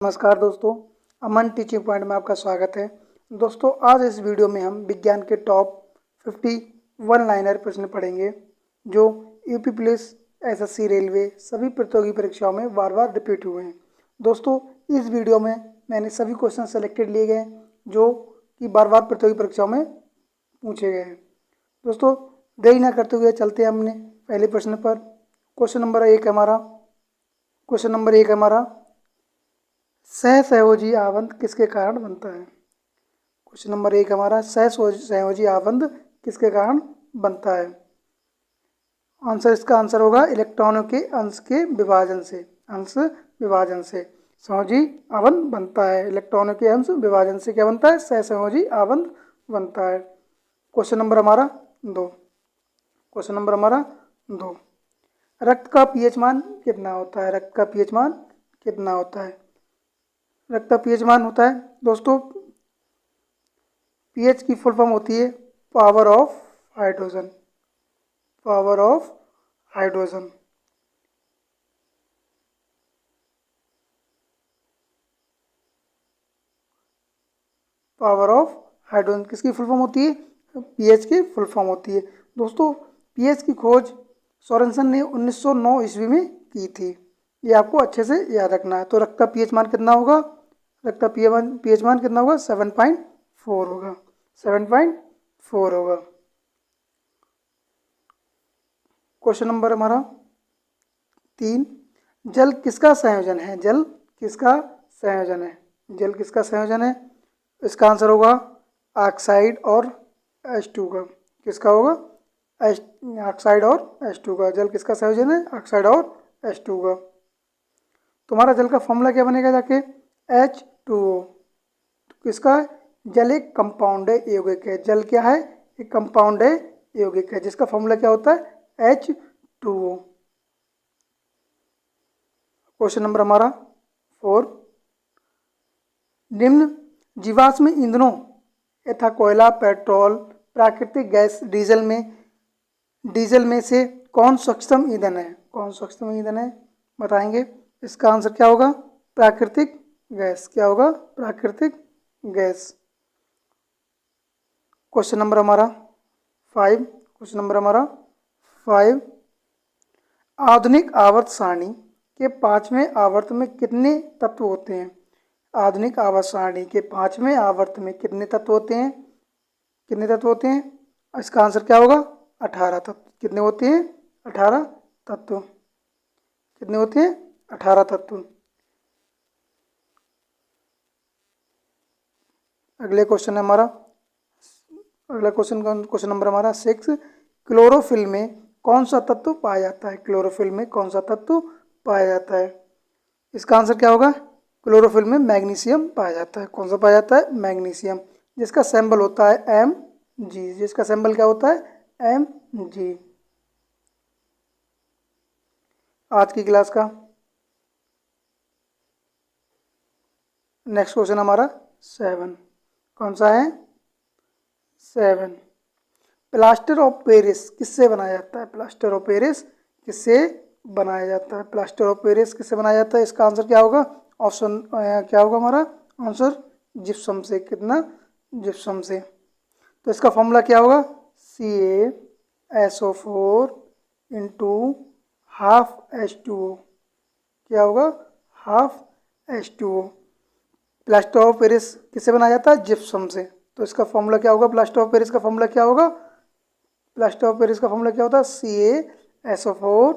नमस्कार दोस्तों, अमन teaching point में आपका स्वागत है। दोस्तों, आज इस वीडियो में हम विज्ञान के टॉप 50 वन लाइनर प्रश्न पढ़ेंगे जो यूपी पुलिस, एसएससी, रेलवे सभी प्रतियोगी परीक्षाओं में बार बार रिपीट हुए हैं। दोस्तों, इस वीडियो में मैंने सभी क्वेश्चन सेलेक्टेड लिए गए जो कि बार बार प्रतियोगी परीक्षाओं में पूछे गए हैं। दोस्तों, देरी ना करते हुए चलते हैं हमने पहले प्रश्न पर। क्वेश्चन नंबर एक हमारा सहसंयोजी आबंध किसके कारण बनता है। क्वेश्चन नंबर एक हमारा सहसंयोजी आबंध किसके कारण बनता है। इसका आंसर होगा इलेक्ट्रॉनों के अंश के विभाजन से। संयोजी आबंध बनता है, इलेक्ट्रॉनों के अंश विभाजन से क्या बनता है, सहसंयोजी आबंध बनता है। क्वेश्चन नंबर हमारा दो, रक्त का पीएच मान कितना होता है। रक्त का पीएच मान होता है दोस्तों, पीएच की फुल फॉर्म होती है पावर ऑफ हाइड्रोजन। किसकी फुल फॉर्म होती है, पीएच की फुल फॉर्म होती है। दोस्तों, पीएच की खोज सोरेनसन ने 1909 ईस्वी में की थी, ये आपको अच्छे से याद रखना है। तो रक्त का पीएच मान कितना होगा, 7.4 होगा, 7.4 होगा। क्वेश्चन नंबर हमारा 3, जल किसका संयोजन है। इसका आंसर होगा ऑक्साइड और H2 का। किसका होगा, ऑक्साइड और H2 का। जल किसका संयोजन है, ऑक्साइड और H2 का। तुम्हारा जल का फॉर्मूला क्या बनेगा जाके, H2O। किसका, जल एक कंपाउंड है, यौगिक है। जल क्या है, एक कंपाउंड है, यौगिक है, जिसका फॉर्मूला क्या होता है, H2O। क्वेश्चन नंबर हमारा 4, निम्न जीवाश्म ईंधनों यथा कोयला, पेट्रोल, प्राकृतिक गैस, डीजल में से कौन सूक्ष्म ईंधन है, बताएंगे। इसका आंसर क्या होगा, प्राकृतिक गैस। क्या होगा, प्राकृतिक गैस। क्वेश्चन नंबर हमारा 5, आधुनिक आवर्त सारणी के 5वें आवर्त में कितने तत्व होते हैं। आधुनिक आवर्त सारणी के 5वें आवर्त में कितने तत्व होते हैं। इसका आंसर क्या होगा, 18 तत्व। कितने होते हैं, 18 तत्व। कितने होते हैं, 18 तत्व। अगला क्वेश्चन नंबर हमारा 6, क्लोरोफिल में कौन सा तत्व पाया जाता है। इसका आंसर क्या होगा, क्लोरोफिल में मैग्नीशियम पाया जाता है। कौन सा पाया जाता है, मैग्नीशियम, जिसका सिंबल होता है Mg। जिसका सिंबल क्या होता है, Mg। आज की क्लास का नेक्स्ट क्वेश्चन हमारा 7, कौन सा है, 7, प्लास्टर ऑफ पेरिस किससे बनाया जाता है। प्लास्टर ऑफ पेरिस किससे बनाया जाता है। इसका आंसर क्या होगा, ऑप्शन क्या होगा हमारा आंसर, जिप्सम से। कितना, जिप्सम से। तो इसका फॉर्मूला क्या होगा, CaSO4 इंटू हाफ H2O। क्या होगा, half H2O। Plaster of Paris किससे बनाया जाता है, जिप्सम से। तो इसका फॉर्मूला क्या होगा, प्लास्टर ऑफ पेरिस का फॉर्मूला क्या होता है, CaSO4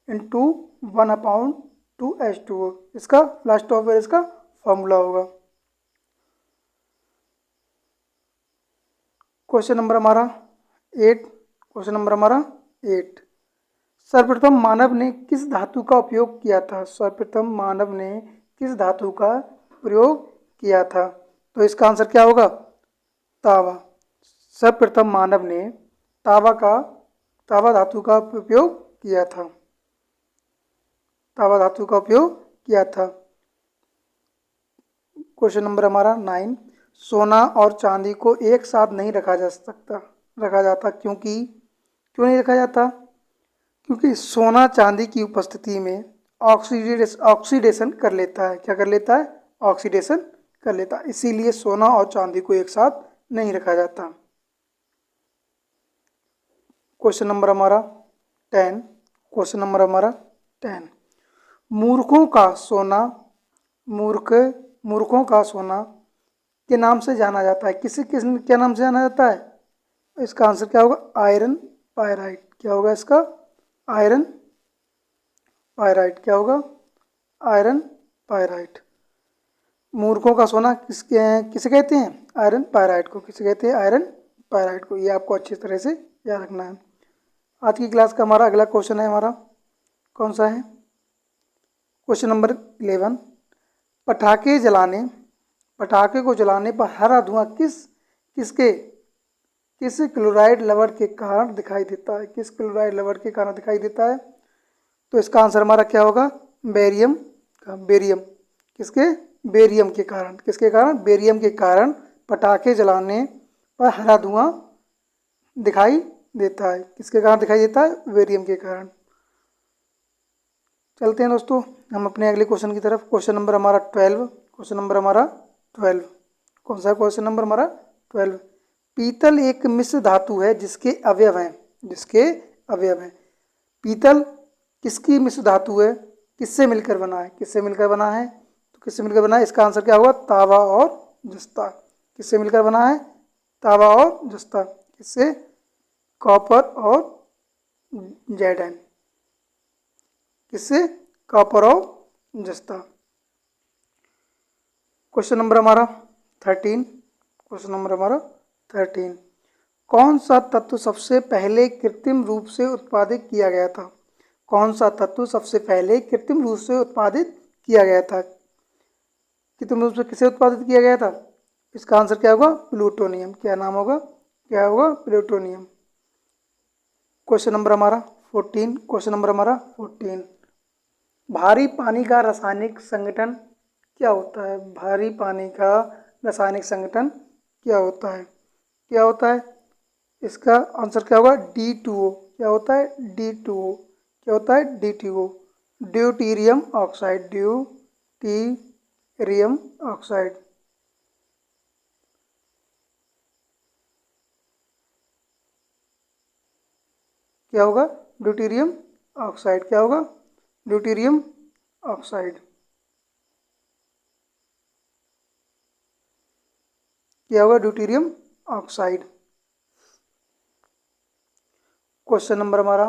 इंटू 1/2H2O। इसका प्लास्टर ऑफ पेरिस का फॉर्मूला होगा। क्वेश्चन नंबर हमारा 8, सर्वप्रथम मानव ने किस धातु का प्रयोग किया था। तो इसका आंसर क्या होगा, तावा। सर्वप्रथम मानव ने तावा धातु का उपयोग किया था। क्वेश्चन नंबर हमारा 9, सोना और चांदी को एक साथ नहीं रखा जाता क्योंकि सोना चांदी की उपस्थिति में ऑक्सीडेशन कर लेता है। क्या कर लेता है? ऑक्सीडेशन कर लेता है। इसीलिए सोना और चांदी को एक साथ नहीं रखा जाता। क्वेश्चन नंबर हमारा 10। क्वेश्चन नंबर हमारा 10। मूर्खों का सोना, मूर्खों का सोना के नाम से जाना जाता है। किस क्या नाम से जाना जाता है? इसका आंसर क्या होगा? Iron pyrite. क्या होगा इसका? Iron pyrite. क्या होगा? Iron pyrite. मूर्खों का सोना किसे कहते हैं? आयरन पायराइट को। किसे कहते हैं? आयरन पायराइट को। ये आपको अच्छी तरह से याद रखना है। आज की क्लास का हमारा अगला क्वेश्चन है, हमारा कौन सा है? Question number 11। पटाखे को जलाने पर हरा धुआं किस क्लोराइड लवण के कारण दिखाई देता है? किस क्लोराइड लवण के कारण दिखाई देता है? तो इसका आंसर हमारा क्या होगा? बेरियम का। बेरियम। किसके? बेरियम के कारण। किसके कारण? बेरियम के कारण पटाखे जलाने पर हरा धुआं दिखाई देता है। किसके कारण दिखाई देता है? बेरियम के कारण। चलते हैं दोस्तों हम अपने अगले क्वेश्चन की तरफ। क्वेश्चन नंबर हमारा 12। क्वेश्चन नंबर हमारा 12। कौन सा क्वेश्चन नंबर हमारा? 12। पीतल एक मिश्र धातु है जिसके अवयव हैं। जिसके अवयव हैं। पीतल किसकी मिश्र धातु है? किससे मिलकर बना है? किससे मिलकर बना है? तो किससे मिलकर बना है? इसका आंसर क्या होगा? तांबा और जस्ता। किससे मिलकर बना है? तांबा और जस्ता। किससे? कॉपर और जेडन। किससे? कॉपर और जस्ता। क्वेश्चन नंबर हमारा 13। क्वेश्चन नंबर हमारा 13। कौन सा तत्व सबसे पहले कृत्रिम रूप से उत्पादित किया गया था? कौन सा तत्व सबसे पहले कृत्रिम रूप से उत्पादित किया गया था? कृत्रिम रूप से किसे उत्पादित किया गया था? इसका आंसर क्या होगा? प्लूटोनियम। क्या नाम होगा? क्या होगा? प्लूटोनियम। क्वेश्चन नंबर हमारा 14। क्वेश्चन नंबर हमारा 14। भारी पानी का रासायनिक संगठन क्या होता है? भारी पानी का रासायनिक संगठन क्या होता है? क्या होता है? इसका आंसर क्या होगा? D2O। क्या होता है? D2O। क्या होता है? D2O। Deuterium oxide. Deuterium oxide. क्या होगा? Deuterium oxide. क्या होगा? Deuterium oxide. क्या होगा? Deuterium oxide. क्वेश्चन नंबर हमारा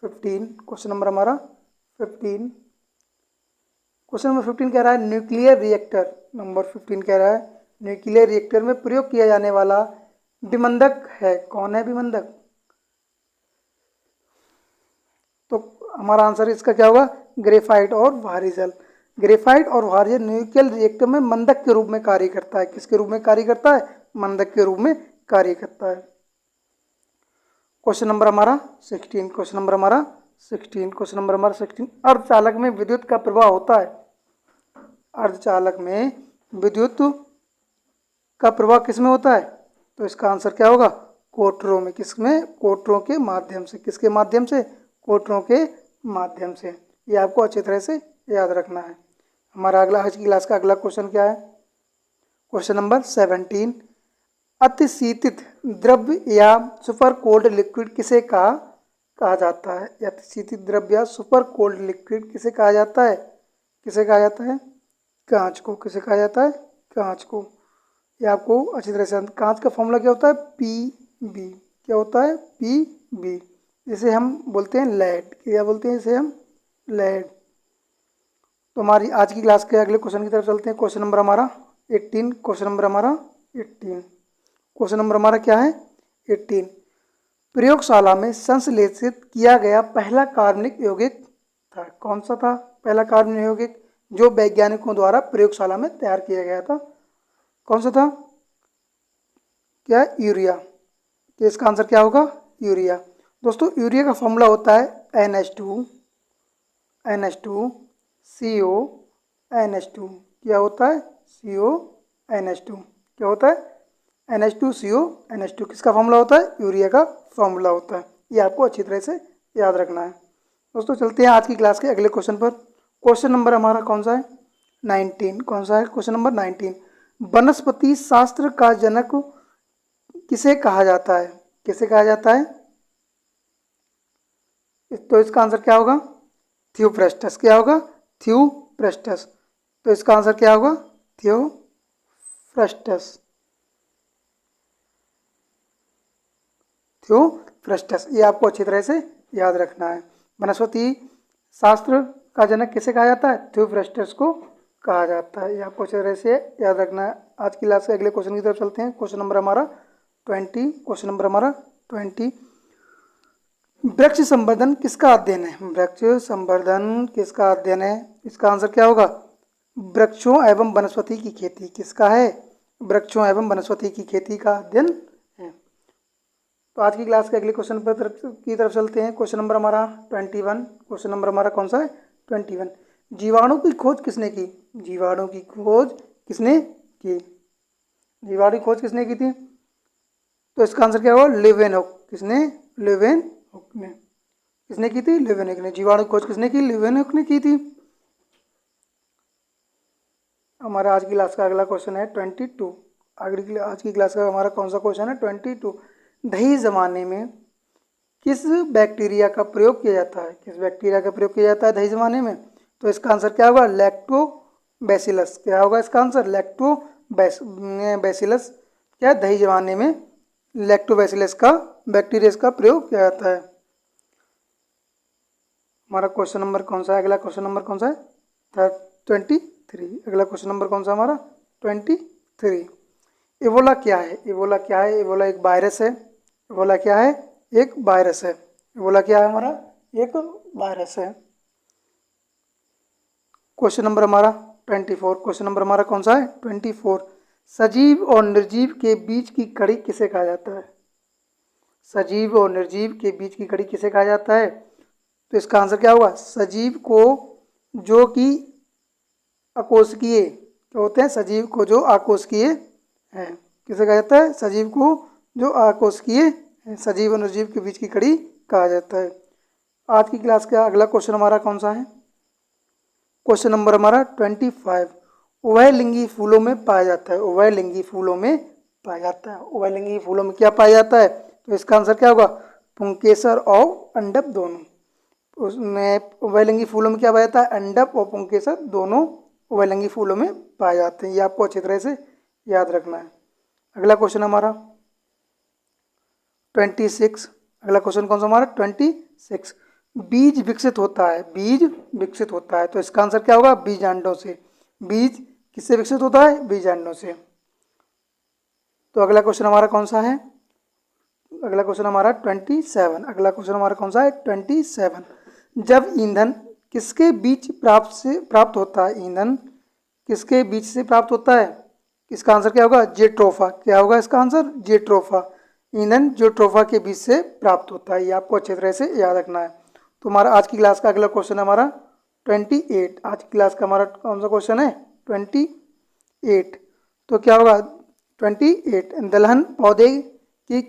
15। क्वेश्चन नंबर हमारा 15। क्वेश्चन नंबर 15 कह रहा है न्यूक्लियर रिएक्टर। नंबर 15 कह रहा है न्यूक्लियर रिएक्टर में प्रयोग किया जाने वाला विमंदक है। कौन है विमंदक? तो हमारा आंसर इसका क्या होगा? ग्रेफाइट और भारी जल। ग्रेफाइट और भारी जल न्यूक्लियर रिएक्टर में मंदक के रूप में कार्य करता है। किसके रूप में कार्य करता है? मंदक के रूप में कार्य करता है। क्वेश्चन नंबर हमारा 16। क्वेश्चन नंबर हमारा 16। क्वेश्चन नंबर हमारा 16। अर्धचालक में विद्युत का प्रवाह होता है। अर्धचालक में विद्युत का प्रवाह किसमें होता है? तो इसका आंसर क्या होगा? कोटरों में। किसमें? कोटरों के माध्यम से। किसके माध्यम से? कोटरों के माध्यम से। ये आपको अच्छी तरह से याद रखना है। हमारा अगला आज की क्लास का अगला क्वेश्चन क्या है? Question number 17। अतिशीतित द्रव्य या सुपर कोल्ड लिक्विड किसे कहा जाता है? अतिशीतित द्रव्य या सुपर कोल्ड लिक्विड किसे कहा जाता है? किसे कहा जाता है? कांच को। किसे कहा जाता है? कांच को। ये आपको अच्छी तरह से। कांच का फॉर्मूला क्या होता है? Pb। क्या होता है? Pb। जिसे हम बोलते हैं लेड। क्या बोलते हैं इसे हम? लेड। तो हमारी आज की क्लास के अगले क्वेश्चन की तरफ चलते हैं। क्वेश्चन नंबर हमारा 18। क्वेश्चन नंबर हमारा 18। क्वेश्चन नंबर हमारा क्या है? 18। प्रयोगशाला में संश्लेषित किया गया पहला कार्बनिक यौगिक था। कौन सा था पहला कार्बनिक यौगिक जो वैज्ञानिकों द्वारा प्रयोगशाला में तैयार किया गया था? कौन सा था? क्या? यूरिया। तो इसका आंसर क्या होगा? यूरिया। दोस्तों यूरिया का फॉर्मूला होता है NH2 CO NH2। क्या होता है? CO NH2। क्या होता है? NH2 CO NH2। किसका फॉर्मूला होता है? यूरिया का फॉर्मूला होता है। ये आपको अच्छी तरह से याद रखना है। दोस्तों चलते हैं आज की क्लास के अगले क्वेश्चन पर। क्वेश्चन नंबर हमारा कौन सा है? 19। कौन सा है? Question number 19। वनस्पति शास्त्र का जनक किसे कहा जाता है? किसे कहा जाता है? तो इसका आंसर क्या होगा? थियोफ्रेस्टस। क्या होगा? थियोफ्रेस्टस। तो इसका आंसर क्या होगा? थियोफ्रेस्टस। थियोफ्रेस्टस, ये आपको अच्छी तरह से याद रखना है। वनस्पति शास्त्र का जनक किसे कहा जाता है? थियोफ्रेस्टस को कहा जाता है। ये आपको अच्छी तरह से याद रखना है। आज की क्लास के अगले क्वेश्चन की तरफ चलते हैं। क्वेश्चन नंबर हमारा 20। क्वेश्चन नंबर हमारा 20। वृक्ष संवर्धन किसका अध्ययन है? वृक्ष संवर्धन किसका अध्ययन है? इसका आंसर क्या होगा? वृक्षों एवं वनस्पति की खेती। किसका है? वृक्षों एवं वनस्पति की खेती का अध्ययन है। तो आज की क्लास के अगले क्वेश्चन की तरफ चलते हैं। क्वेश्चन नंबर हमारा 21। क्वेश्चन नंबर हमारा कौन सा है? 21। जीवाणु की खोज किसने की? जीवाणु की खोज किसने की? जीवाणु की खोज किसने की थी? तो इसका आंसर क्या होगा? लेवेनहुक। किसने? लेवेनहुक ने। किसने की थी? लेवेनहुक ने। जीवाणु की खोज किसने की? लेवेनहुक ने की थी। हमारा आज की क्लास का अगला क्वेश्चन है 22। आज की क्लास का हमारा कौन सा क्वेश्चन है? 22। दही जमाने में किस बैक्टीरिया का प्रयोग किया जाता है? किस बैक्टीरिया का प्रयोग किया जाता है दही जमाने में? तो इसका आंसर क्या होगा? लैक्टोबैसिलस। क्या होगा इसका आंसर? लैक्टोबैसिलस। क्या दही जमाने में लैक्टोबैसिलस का बैक्टीरिया का प्रयोग किया जाता है। हमारा क्वेश्चन नंबर कौन सा है? अगला क्वेश्चन नंबर कौन सा है? 23। अगला क्वेश्चन नंबर कौन सा हमारा? 23। इबोला क्या है? इबोला क्या है? इबोला एक वायरस है। इबोला क्या है? एक वायरस है। इबोला क्या है हमारा? एक वायरस है। क्वेश्चन नंबर हमारा 24। क्वेश्चन नंबर हमारा कौन सा है? 24। सजीव और निर्जीव के बीच की कड़ी किसे कहा जाता है? सजीव और निर्जीव के बीच की कड़ी किसे कहा जाता है? तो इसका आंसर क्या होगा? सजीव को जो कि अकोशिकीय होते हैं, सजीव को जो आकोशिकीय है। किसे कहा जाता है? सजीव को जो आकोशिकीय है। सजीव और निर्जीव के बीच की कड़ी कहा जाता है। आज की क्लास का अगला क्वेश्चन हमारा कौन सा है? क्वेश्चन नंबर हमारा 25। उभयलिंगी फूलों में पाया जाता है। उभयलिंगी फूलों में पाया जाता है। उभयलिंगी फूलों में क्या पाया जाता है? तो इसका आंसर क्या होगा? पुंकेसर और अंडप दोनों। उसमें उभयलिंगी फूलों में क्या पाया जाता है? अंडप और पुंकेसर दोनों उभयलिंगी फूलों में पाए जाते हैं। ये आपको अच्छी तरह से याद रखना है। अगला क्वेश्चन हमारा 26। अगला क्वेश्चन कौन सा हमारा? 26। बीज विकसित होता है। बीज विकसित होता है। तो इसका आंसर क्या होगा? बीजांडों से। बीज किससे विकसित होता है? बीजांडों से। तो अगला क्वेश्चन हमारा कौन सा है? अगला क्वेश्चन हमारा 27। अगला क्वेश्चन हमारा कौन सा है? 27। जब ईंधन किसके बीच प्राप्त होता है? ईंधन किसके बीच से प्राप्त होता है? इसका आंसर क्या होगा? जेट्रोफा। क्या होगा इसका आंसर? जेट्रोफा। ईंधन जेट्रोफा के बीच से प्राप्त होता है। ये आपको अच्छी तरह से याद रखना है। तो हमारा आज की क्लास का अगला क्वेश्चन हमारा 28। आज की क्लास का हमारा कौन सा क्वेश्चन है? 28। तो क्या होगा? 28 दलहन पौधे की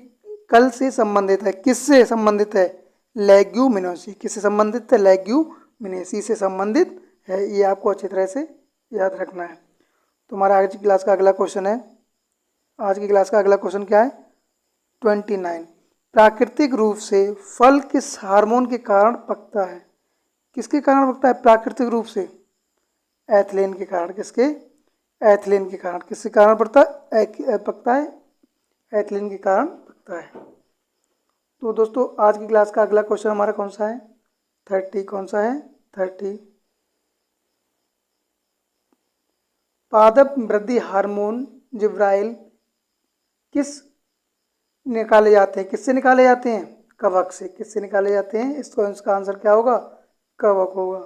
कल से संबंधित है। किससे संबंधित है? लेग्यूमिनोसी। किससे संबंधित है? लेग्यूमिनेसी से संबंधित है। ये आपको अच्छी तरह से याद रखना है। तो हमारा आज की क्लास का अगला क्वेश्चन है। आज की क्लास का अगला क्वेश्चन क्या है? 29। प्राकृतिक रूप से फल किस हार्मोन के कारण पकता है? किसके कारण पकता है प्राकृतिक रूप से? एथिलीन के कारण। किसके? एथिलीन के कारण। किसके कारण पकता है? एथिलीन के कारण पकता है। तो दोस्तों आज की क्लास का अगला क्वेश्चन हमारा कौन सा है? 30। कौन सा है? 30। पादप वृद्धि हार्मोन जिब्राइल किस निकाले जाते हैं? किससे निकाले जाते हैं? कवक से। किससे निकाले जाते हैं? इसका आंसर क्या होगा? कवक होगा।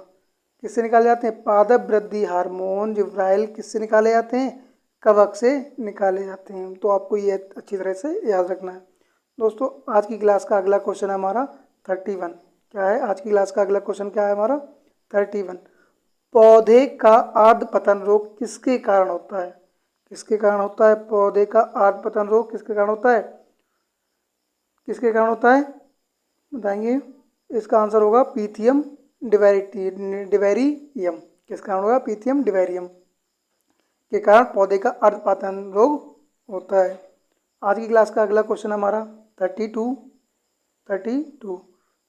किससे निकाले जाते हैं? पादप वृद्धि हार्मोन जिब्राइल किससे निकाले जाते हैं? कवक से निकाले जाते हैं। तो आपको ये अच्छी तरह से याद रखना है। दोस्तों आज की क्लास का अगला क्वेश्चन है हमारा 31। क्या है आज की क्लास का अगला क्वेश्चन? क्या है हमारा? 31। पौधे का आर्द्र पतन रोग किसके कारण होता है? किसके कारण होता है? पौधे का आर्द्र पतन रोग किसके कारण होता है? किसके कारण होता है बताएंगे? इसका आंसर होगा पीथियम डिवेरियम, किस कारण होगा? पीथियम डिवेरियम के कारण पौधे का अर्धपातन रोग होता है। आज की क्लास का अगला क्वेश्चन हमारा 32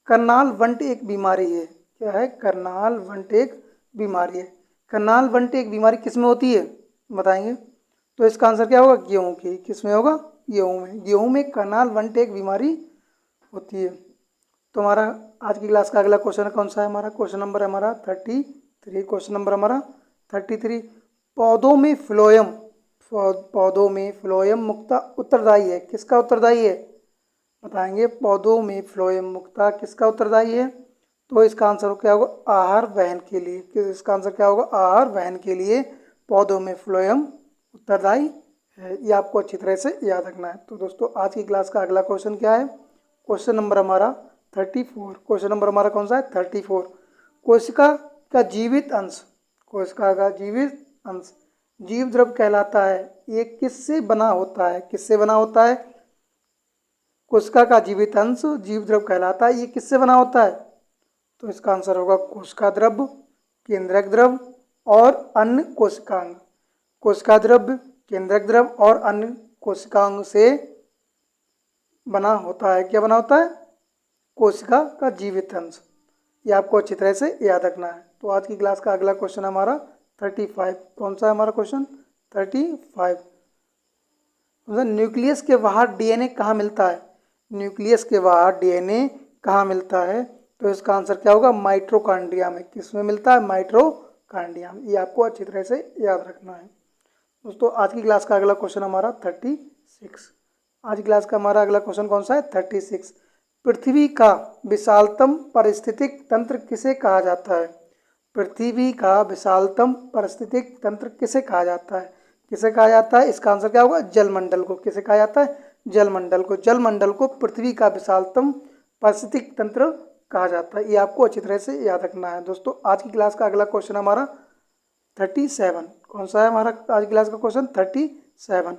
करनाल वंट एक बीमारी है। क्या है? करनाल वंट एक बीमारी है। करनाल वंट एक बीमारी किस में होती है बताएंगे? तो इसका आंसर क्या होगा? गेहूं की। किस में होगा? गेहूं में। गेहूं में करनाल वंट एक बीमारी होती है। तो हमारा आज की क्लास का अगला क्वेश्चन कौन सा है? हमारा क्वेश्चन नंबर है हमारा 33। क्वेश्चन नंबर हमारा 33। पौधों में फ्लोएम मुक्ता उत्तरदायी है। किसका उत्तरदायी है बताएंगे? पौधों में फ्लोएम मुक्ता किसका उत्तरदायी है? तो इसका आंसर क्या होगा? आहार वहन के लिए। इसका आंसर क्या होगा? आहार वहन के लिए पौधों में फ्लोएम उत्तरदायी है। ये आपको अच्छी तरह से याद रखना है। तो दोस्तों आज की क्लास का अगला क्वेश्चन क्या है? क्वेश्चन नंबर हमारा 34। क्वेश्चन नंबर हमारा कौन सा है? 34। कोशिका का जीवित अंश, कोशिका का जीवित अंश जीव द्रव कहलाता है। ये किससे बना होता है? किससे बना होता है? कोशिका का जीवित अंश जीव द्रव कहलाता है। ये किससे बना होता है? तो इसका आंसर होगा कोशिका द्रव, केंद्रक द्रव और अन्य कोशिकांग। कोशिका द्रव, केंद्रक द्रव और अन्य कोशिकांग से बना होता है। क्या बना होता है? कोशिका का जीवित अंश। ये आपको अच्छी तरह से याद रखना है। तो आज की क्लास का अगला क्वेश्चन हमारा 35। कौन सा है हमारा क्वेश्चन? 35। न्यूक्लियस के बाहर डीएनए कहाँ मिलता है? न्यूक्लियस के बाहर डीएनए कहाँ मिलता है? तो इसका आंसर क्या होगा? माइटोकॉन्ड्रिया में। किस में मिलता है? माइटोकॉन्ड्रिया में। ये आपको अच्छी तरह से याद रखना है। दोस्तों आज की क्लास का अगला क्वेश्चन हमारा 36। आज की क्लास का हमारा अगला क्वेश्चन कौन सा है? 36। पृथ्वी का विशालतम पारिस्थितिक तंत्र किसे कहा जाता है? पृथ्वी का विशालतम पारिस्थितिक तंत्र किसे कहा जाता है? किसे कहा जाता है? इसका आंसर क्या होगा? जलमंडल को। किसे कहा जाता है? जलमंडल को। जलमंडल को पृथ्वी का विशालतम पारिस्थितिक तंत्र कहा जाता है। ये आपको अच्छी तरह से याद रखना है। दोस्तों आज की क्लास का अगला क्वेश्चन हमारा 37। कौन सा है हमारा आज की क्लास का क्वेश्चन? 37।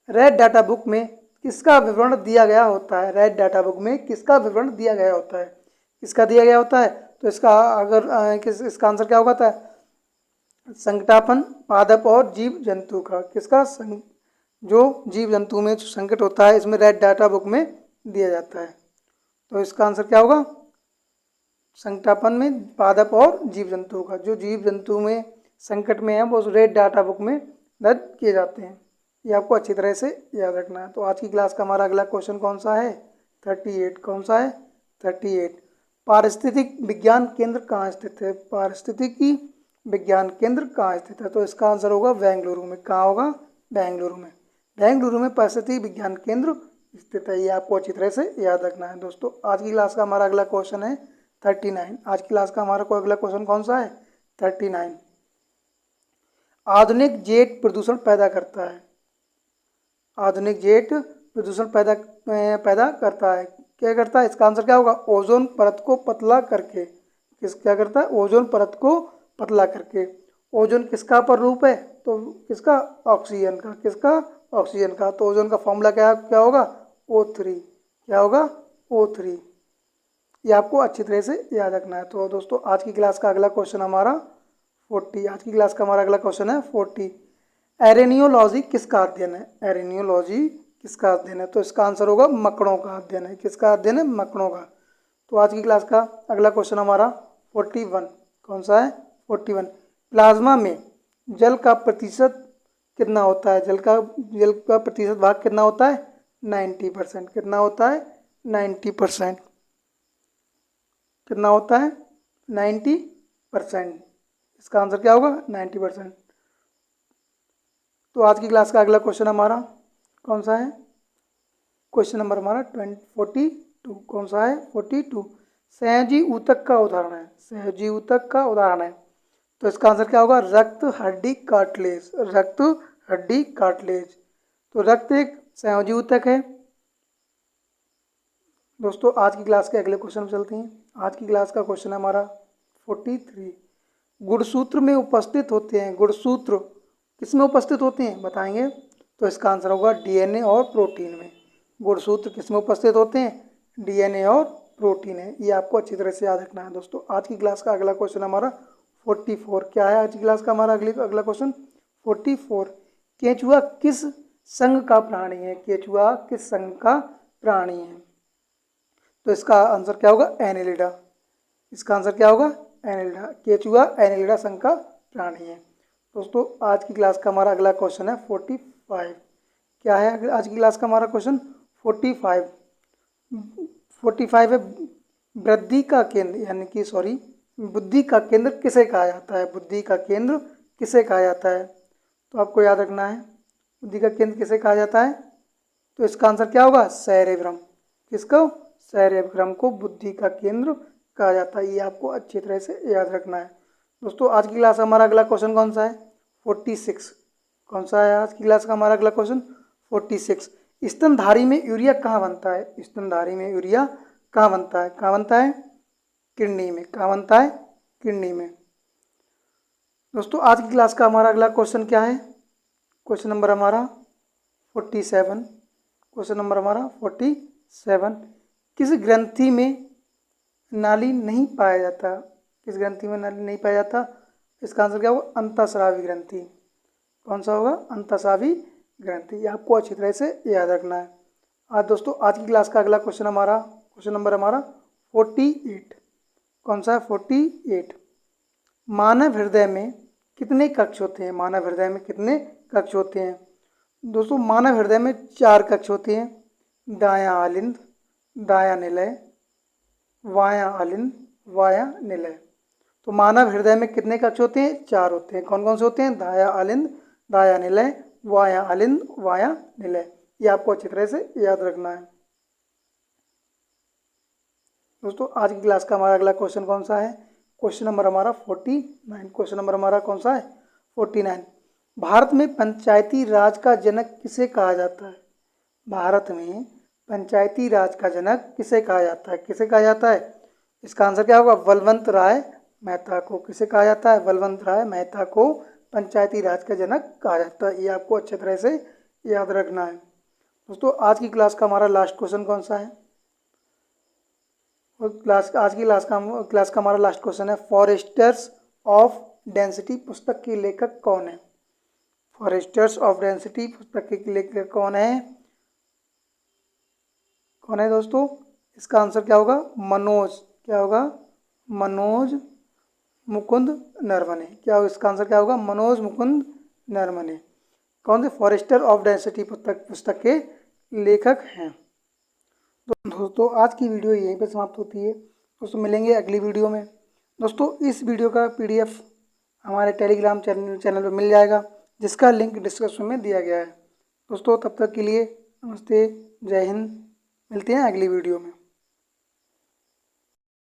रेड डाटा बुक में किसका विवरण दिया गया होता है? रेड डाटा बुक में किसका विवरण दिया गया होता है? किसका दिया गया होता है? तो इसका इसका आंसर क्या होगा? था संकटापन, पादप और जीव जंतु का। किसका? जो जीव जंतु में जो संकट होता है इसमें रेड डाटा बुक में दिया जाता है। तो इसका आंसर क्या होगा? संकटापन में पादप और जीव जंतु का। जो जीव जंतु में संकट में है वो रेड डाटा बुक में दर्ज किए जाते हैं। ये आपको अच्छी तरह से याद रखना है। तो आज की क्लास का हमारा अगला क्वेश्चन कौन सा है? 38। कौन सा है? 38। पारिस्थितिक विज्ञान केंद्र कहाँ स्थित है? पारिस्थितिकी विज्ञान केंद्र कहाँ स्थित है? तो इसका आंसर होगा बेंगलुरु में। कहाँ होगा? बेंगलुरु में। बेंगलुरु में पारिस्थितिक विज्ञान केंद्र स्थित है। ये आपको अच्छी तरह से याद रखना है। दोस्तों आज की क्लास का हमारा अगला क्वेश्चन है 39। आज की क्लास का हमारा अगला क्वेश्चन कौन सा है? 39। आधुनिक जेट प्रदूषण पैदा करता है। आधुनिक जेट प्रदूषण पैदा करता है। क्या करता है? इसका आंसर क्या होगा? ओजोन परत को पतला करके। क्या करता है? ओजोन परत को पतला करके। ओजोन किसका पर रूप है? तो किसका? ऑक्सीजन का। किसका? ऑक्सीजन का। तो ओजोन का फॉर्मूला क्या होगा? O3। क्या होगा? O3। ये आपको अच्छी तरह से याद रखना है। तो दोस्तों आज की क्लास का अगला क्वेश्चन हमारा 40। आज की क्लास का हमारा अगला क्वेश्चन है 40। एरेनियोलॉजी किसका अध्ययन है? एरेनियोलॉजी किसका अध्ययन है? तो इसका आंसर होगा मकड़ों का अध्ययन है। किसका अध्ययन है? मकड़ों का। तो आज की क्लास का अगला क्वेश्चन हमारा 41। कौन सा है? 41। प्लाज्मा में जल का प्रतिशत कितना होता है? जल का प्रतिशत भाग कितना होता है? 90%। कितना होता है? 90%। कितना होता है? 90%। इसका आंसर क्या होगा? 90%। तो आज की क्लास का अगला क्वेश्चन हमारा कौन सा है? क्वेश्चन नंबर हमारा 42। कौन सा है? 42। सहजी ऊतक का उदाहरण है। सहजी ऊतक का उदाहरण है। तो इसका आंसर क्या होगा? रक्त हड्डी कार्टिलेज। रक्त हड्डी कार्टिलेज। तो रक्त एक सहजी ऊतक है। दोस्तों आज की क्लास के अगले क्वेश्चन में चलते हैं। आज की क्लास का क्वेश्चन है हमारा 43। गुणसूत्र में उपस्थित होते हैं। गुणसूत्र किस में उपस्थित होते हैं बताएंगे? तो इसका आंसर होगा डीएनए और प्रोटीन में। गुणसूत्र किस में उपस्थित होते हैं? डीएनए और प्रोटीन है। ये आपको अच्छी तरह से याद रखना है। दोस्तों आज की क्लास का अगला क्वेश्चन हमारा 44 क्या है? आज की क्लास का हमारा अगला क्वेश्चन 44, केंचुआ किस संघ का प्राणी है? केंचुआ किस संघ का प्राणी है? तो इसका आंसर क्या होगा? एनेलिडा। इसका आंसर क्या होगा? एनेलिडा। केंचुआ एनेलिडा संघ का प्राणी है। दोस्तों आज की क्लास का हमारा अगला क्वेश्चन है 45 क्या है? आज की क्लास का हमारा क्वेश्चन 45 है, वृद्धि का केंद्र यानी कि बुद्धि का केंद्र किसे कहा जाता है? बुद्धि का केंद्र किसे कहा जाता है? तो आपको याद रखना है बुद्धि का केंद्र किसे कहा जाता है। तो इसका आंसर क्या होगा? सेरेब्रम। किसको? सेरेब्रम को बुद्धि का केंद्र कहा जाता है। ये आपको अच्छी तरह से याद रखना है। दोस्तों आज की क्लास का हमारा अगला क्वेश्चन कौन सा है? 46। कौन सा है आज की क्लास का हमारा अगला क्वेश्चन? 46। स्तनधारी में यूरिया कहाँ बनता है? स्तनधारी में यूरिया कहाँ बनता है? कहाँ बनता है? किडनी में। कहाँ बनता है? किडनी में। दोस्तों आज की क्लास का हमारा अगला क्वेश्चन क्या है? क्वेश्चन नंबर हमारा 47। क्वेश्चन नंबर हमारा 47, किस ग्रंथि में नाली नहीं पाया जाता? किस ग्रंथि में नाली नहीं पाया जाता? इसका आंसर क्या होगा? अंतःस्रावी ग्रंथि। कौन सा होगा? अंतःस्रावी ग्रंथि। ये आपको अच्छी तरह से याद रखना है। आज दोस्तों आज की क्लास का अगला क्वेश्चन नंबर हमारा 48। कौन सा है? 48। मानव हृदय में कितने कक्ष होते हैं? मानव हृदय में कितने कक्ष होते हैं? दोस्तों मानव हृदय में 4 कक्ष होते हैं। दायां आलिंद, दायां निलय, वायां आलिंद, वायां निलय। तो मानव हृदय में कितने कक्ष होते हैं? 4 होते हैं। कौन कौन से होते हैं? दायां आलिंद, दायां निलय, वायां आलिंद, वायां निलय। ये आपको अच्छी तरह से याद रखना है। दोस्तों आज की क्लास का हमारा अगला क्वेश्चन कौन सा है? क्वेश्चन नंबर हमारा 49। क्वेश्चन नंबर हमारा कौन सा है? 49। भारत में पंचायती राज का जनक किसे कहा जाता है? भारत में पंचायती राज का जनक किसे कहा जाता है? किसे कहा जाता है? इसका आंसर क्या होगा? बलवंत राय मेहता को। किसे कहा जाता है? बलवंत राय मेहता को पंचायती राज का जनक कहा जाता है। ये आपको अच्छे तरह से याद रखना है। दोस्तों आज की क्लास का हमारा लास्ट क्वेश्चन कौन सा है? आज की क्लास का हमारा लास्ट क्वेश्चन है, फॉरेस्टर्स ऑफ डेंसिटी पुस्तक के लेखक कौन है? फॉरेस्टर्स ऑफ डेंसिटी पुस्तक के लेखक कौन है? कौन है दोस्तों? इसका आंसर क्या होगा? मनोज। क्या होगा? मनोज मुकुंद नरवणे। क्या होगा? इसका आंसर क्या होगा? मनोज मुकुंद नरवणे। कौन से? फॉरेस्टर ऑफ डेंसिटी पुस्तक के लेखक हैं। दोस्तों आज की वीडियो यहीं पे समाप्त होती है। दोस्तों मिलेंगे अगली वीडियो में। दोस्तों इस वीडियो का PDF हमारे टेलीग्राम चैनल पर मिल जाएगा, जिसका लिंक डिस्क्रिप्शन में दिया गया है। दोस्तों तब तक के लिए नमस्ते, जय हिंद। मिलते हैं अगली वीडियो में।